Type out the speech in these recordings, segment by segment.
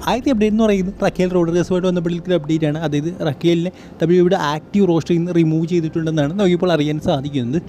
ആദ്യത്തെ അപ്ഡേറ്റ് എന്ന് പറയുന്നത് റക്കേൽ റോഡ്രിഗസുമായിട്ട് ബന്ധപ്പെട്ടിരിക്കുന്ന അപ്ഡേറ്റ് ആണ്. അതായത് റക്കേലിനെ ഡബ്ല്യുഡബ്ല്യുഇയുടെ ആക്റ്റീവ് റോസ്റ്ററിൽ നിന്ന് റിമൂവ് ചെയ്തിട്ടുണ്ടെന്നാണ് നമുക്കിപ്പോൾ അറിയാൻ സാധിക്കുന്നത്.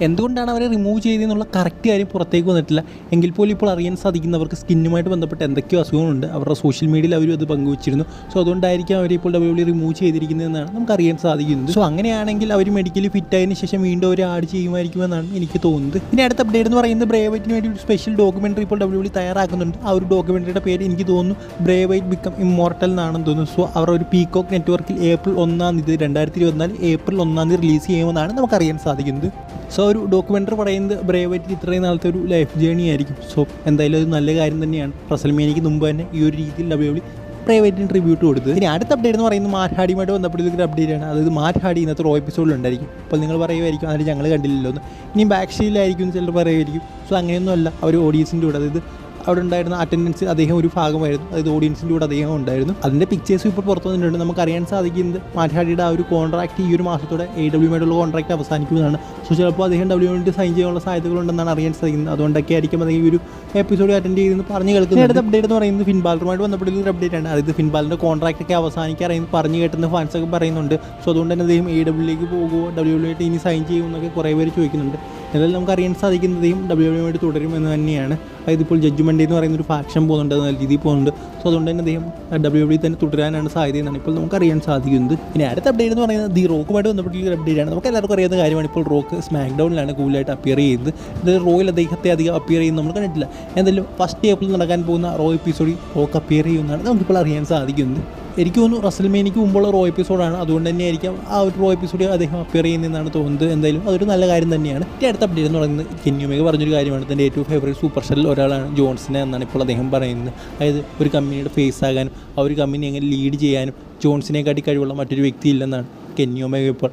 എന്തുകൊണ്ടാണ് അവരെ റിമൂവ് ചെയ്തതെന്നുള്ള കറക്റ്റ് കാര്യം പുറത്തേക്ക് വന്നിട്ടില്ല. എങ്കിൽ പോലും ഇപ്പോൾ അറിയാൻ സാധിക്കുന്നവർക്ക് സ്കിന്നുമായിട്ട് ബന്ധപ്പെട്ട് എന്തൊക്കെയോ അസുഖങ്ങളുണ്ട്. അവരുടെ സോഷ്യൽ മീഡിയയിൽ അവരും അത് പങ്കുവച്ചിരുന്നു. സോ അതുകൊണ്ടായിരിക്കും അവരെ ഇപ്പോൾ ഡബ്ല്യുഡബ്ല്യുഇ റിമൂവ് ചെയ്തിരിക്കുന്നതെന്നാണ് നമുക്ക് അറിയാൻ സാധിക്കുന്നത്. സോ അങ്ങനെയാണെങ്കിൽ അവർ മെഡിക്കലി ഫിറ്റ് ആയതിനു ശേഷം വീണ്ടും അവർ ആഡ് ചെയ്യുമായിരിക്കുമെന്നാണ് എനിക്ക് തോന്നുന്നത്. ഇനി അടുത്ത അപ്ഡേറ്റ് എന്ന് പറയുന്നത് ബ്രേ വൈറ്റിന് വേണ്ടി ഒരു സ്പെഷ്യൽ ഡോക്യുമെൻ്ററി ഇപ്പോൾ ഡബ്ല്യുഡബ്ല്യുഇ തയ്യാറാക്കുന്നുണ്ട്. ആ ഒരു ഡോക്യുമെൻ്ററിയുടെ പേര് എനിക്ക് തോന്നുന്നു ബ്രേ വൈറ്റ് ബിക്കം ഇമ്മോർട്ടൽ എന്നാണെന്ന് തോന്നുന്നു. സോ അവർ ഒരു പീകോക്ക് നെറ്റ്വർക്കിൽ April 1 2024 April 1 റിലീസ് ചെയ്യുമെന്നാണ് നമുക്കറിയാൻ സാധിക്കുന്നത്. സോ ഒരു ഡോക്യുമെൻ്ററി പറയുന്നത് ബ്രേ വൈറ്റിൽ ഇത്രയും നാളത്തെ ഒരു ലൈഫ് ജേണി ആയിരിക്കും. സോ എന്തായാലും അത് നല്ല കാര്യം തന്നെയാണ്. റസൽമേനിയയ്ക്ക് മുമ്പ് തന്നെ ഈ ഒരു രീതിയിൽ ഡബ്ല്യുഡബ്ല്യുഇ ബ്രേ വൈറ്റിന് ട്രിബ്യൂട്ട് കൊടുത്തത്. ഇനി അടുത്ത അപ്ഡേറ്റ് എന്ന് പറയുന്നത് മാറ്റ് ഹാർഡിയുമായിട്ട് ബന്ധപ്പെട്ടിരിക്കുന്ന അപ്ഡേറ്റ് ആണ്. അതായത് മാറ്റ് ഹാർഡി ഇന്നത്തെ റോ എപ്പിസോഡിലുണ്ടായിരിക്കും. അപ്പോൾ നിങ്ങൾ പറയുമായിരിക്കും അതിൽ ഞങ്ങൾ കണ്ടില്ലല്ലോ എന്ന്. ഇനി ബാക്ക് സ്റ്റേജിലായിരിക്കും ചിലർ പറയുമായിരിക്കും. സോ അങ്ങനെയൊന്നും അല്ല. അവർ ഓഡിയൻസിൻ്റെ കൂടെ, അതായത് അവിടെ ഉണ്ടായിരുന്ന അറ്റൻഡൻസ് അദ്ദേഹം ഒരു ഭാഗമായിരുന്നു. അതായത് ഓഡിയൻസിൻ്റെ കൂടെ അദ്ദേഹം ഉണ്ടായിരുന്നു. അതിൻ്റെ പിക്ചേഴ്സും ഇപ്പോൾ പുറത്തു വന്നിട്ടുണ്ട്. നമുക്കറിയാൻ സാധിക്കുന്നത് മാറ്റ് ഹാർഡിയുടെ ആ ഒരു കോൺട്രാക്ട് ഈ ഒരു മാസത്തോടെ AEWമായിട്ടുള്ള കോൺട്രാക്ട് അവസാനിക്കുന്നതാണ്. സോ ചിലപ്പോൾ അദ്ദേഹം ഡബ്ല്യുഡബ്ല്യുഇ സൈൻ ചെയ്യാനുള്ള സാധ്യതകളുണ്ടെന്നാണ് അറിയാൻ സാധിക്കുന്നത്. അതുകൊണ്ടൊക്കെ ആയിരിക്കും അദ്ദേഹം ഈ ഒരു എപ്പിസോഡ് അറ്റൻഡ് ചെയ്തെന്ന് പറഞ്ഞു കേൾക്കുന്നത്. അടുത്ത അപ്ഡേറ്റ് എന്ന് പറയുന്നത് ഫിൻ ബാലറുമായിട്ട് ബന്ധപ്പെട്ടുള്ള ഒരു അപ്ഡേറ്റ് ആണ്. അതായത് ഫിൻ ബാലറിൻ്റെ കോൺട്രാക്ട് ഒക്കെ അവസാനിക്കാറായി പറഞ്ഞു കേട്ടെന്ന് ഫാൻസൊക്കെ പറയുന്നുണ്ട്. സോ അതുകൊണ്ട് തന്നെ അദ്ദേഹം AEWയിലേക്ക് പോകുമോ, ഡബ്ല്യുഡബ്ല്യുഇ ഇനി സൈൻ ചെയ്യുമെന്നൊക്കെ കുറേ പേര് ചോദിക്കുന്നുണ്ട്. എന്നാലും നമുക്ക് അറിയാൻ സാധിക്കുന്നതും ഡബ്ല്യുഡബ്ല്യുഇയുമായിട്ട് തുടരുമെന്ന് തന്നെയാണ്. അതായത് ഇപ്പോൾ ജഡ്ജ്മെൻ്റ് എന്ന് പറയുന്ന ഒരു ഫാക്ഷൻ പോകുന്നുണ്ട്, നല്ല രീതിയിൽ പോകുന്നുണ്ട്. സോ അതുകൊണ്ട് തന്നെ അദ്ദേഹം ഡബ്ല്യുഡബ്ല്യുഇ തന്നെ തുടരാനാണ് സാധ്യതയെന്നാണ് ഇപ്പോൾ നമുക്ക് അറിയാൻ സാധിക്കുന്നത്. ഇനി അടുത്ത അപ്ഡേറ്റ് എന്ന് പറയുന്നത് ദി റോക്കുമായിട്ട് ബന്ധപ്പെട്ടുള്ള അപ്ഡേറ്റ് ആണ്. നമുക്ക് എല്ലാവർക്കും അറിയാവുന്ന കാര്യമാണ്. ഇപ്പോൾ റോക്ക് സ്മാക്ക് ഡൗണിലാണ് കൂടുതലായിട്ട് അപ്പിയർ ചെയ്യുന്നത്. ഇത് റോയിൽ അദ്ദേഹത്തെ അധികം അപ്പിയർ ചെയ്യുന്നത് നമ്മൾ കണ്ടിട്ടില്ല. എന്തായാലും ഫസ്റ്റ് ഏപ്രിൽ നടക്കാൻ പോകുന്ന റോ എപ്പിസോഡിൽ റോക്ക് അപ്പിയർ ചെയ്യുമെന്നാണ് നമുക്കിപ്പോൾ അറിയാൻ സാധിക്കുന്നത്. എനിക്ക് തോന്നുന്നു റസൽമേനിയയ്ക്ക് മുമ്പുള്ള റോ എപ്പിസോഡാണ്. അതുകൊണ്ട് തന്നെ ആയിരിക്കും ആ ഒരു റോ എപ്പിസോഡിൽ അദ്ദേഹം അപ്പിയർ ചെയ്യുന്നതെന്നാണ് തോന്നുന്നത്. എന്തായാലും അതൊരു നല്ല കാര്യം തന്നെയാണ്. അടുത്ത അപ്ഡേറ്റ് എന്ന് പറയുന്നത് കെന്നി ഒമേഗ പറഞ്ഞൊരു കാര്യമാണ്. തൻ്റെ ഏറ്റവും ഫേവറേറ്റ് സൂപ്പർ സ്റ്റാറിൽ ഒരാളാണ് ജോൺസിനെ എന്നാണ് ഇപ്പോൾ അദ്ദേഹം പറയുന്നത്. അതായത് ഒരു കമ്പനിയുടെ ഫേസ് ആകാനും ആ ഒരു കമ്പനി എങ്ങനെ ലീഡ് ചെയ്യാനും ജോൺസിനെക്കാട്ടി കഴിവുള്ള മറ്റൊരു വ്യക്തി ഇല്ലെന്നാണ് കെന്നി ഒമേഗ ഇപ്പോൾ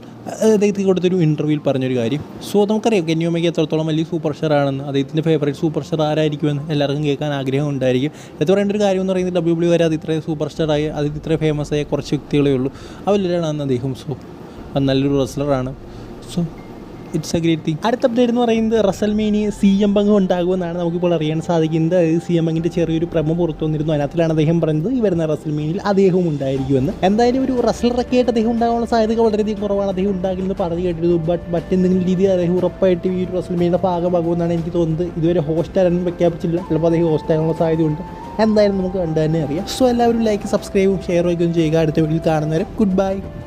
അദ്ദേഹത്തിന് കൊടുത്തൊരു ഇൻ്റർവ്യൂവിൽ പറഞ്ഞൊരു കാര്യം. സോ നമുക്കറിയാം കെന്നി ഒമേഗ എത്രത്തോളം വലിയ സൂപ്പർ സ്റ്റാർ ആണെന്ന്. അദ്ദേഹത്തിൻ്റെ ഫേവറേറ്റ് സൂപ്പർ സ്റ്റാർ ആരായിരിക്കുമെന്ന് എല്ലാവർക്കും കേൾക്കാൻ ആഗ്രഹം ഉണ്ടായിരിക്കും. എടുത്ത് പറയേണ്ട ഒരു കാര്യം എന്ന് പറയുന്നത് ഡബ്ല്യുഡബ്ല്യുഇ വരെ അത് ഇത്രയും സൂപ്പർ സ്റ്റാറായി, അത് ഇത്രയും ഫേമസ് ആയ കുറച്ച് വ്യക്തികളേ ഉള്ളൂ. അവരിലാണ് അദ്ദേഹം. സോ നല്ലൊരു റെസ്ലറാണ്. So it's a great thing. അടുത്ത അപ്ഡേറ്റ് എന്ന് പറയുന്നത് റസൽമേനിയ CM Punk ഉണ്ടാകുമെന്നാണ് നമുക്കിപ്പോൾ അറിയാൻ സാധിക്കുന്നത്. അതായത് CM Punkൻ്റെ ചെറിയൊരു പ്രമോ പുറത്തു വന്നിരുന്നു. അതിനകത്തിലാണ് അദ്ദേഹം പറയുന്നത് ഈ വരുന്ന റസൽമേനിയയിൽ അദ്ദേഹവും ഉണ്ടായിരിക്കുമെന്ന്. എന്തായാലും ഒരു റസലറൊക്കെ ആയിട്ട് അദ്ദേഹം ഉണ്ടാകാനുള്ള സാധ്യത വളരെയധികം കുറവാണ്. അദ്ദേഹം ഉണ്ടാകില്ലെന്ന് പറഞ്ഞു കേട്ടിരുന്നു. മറ്റെന്തെങ്കിലും രീതിയിൽ അദ്ദേഹം ഉറപ്പായിട്ട് ഈ ഒരു റസൽമേനിയുടെ ഭാഗമാകുമെന്നാണ് എനിക്ക് തോന്നുന്നത്. ഇതുവരെ ഹോസ്റ്റ് ആരാനും പ്രഖ്യാപിച്ചില്ല. ചിലപ്പോൾ അദ്ദേഹം ഹോസ്റ്റ് ആകാനുള്ള സാധ്യതയുണ്ട്. എന്തായാലും നമുക്ക് കണ്ടു തന്നെ അറിയാം. സോ എല്ലാവരും ലൈക്ക്, സബ്സ്ക്രൈബും ഷെയറും ഒക്കെ ചെയ്യുക. അടുത്ത വീഡിയോയിൽ കാണുന്നവരെ ഗുഡ് ബൈ.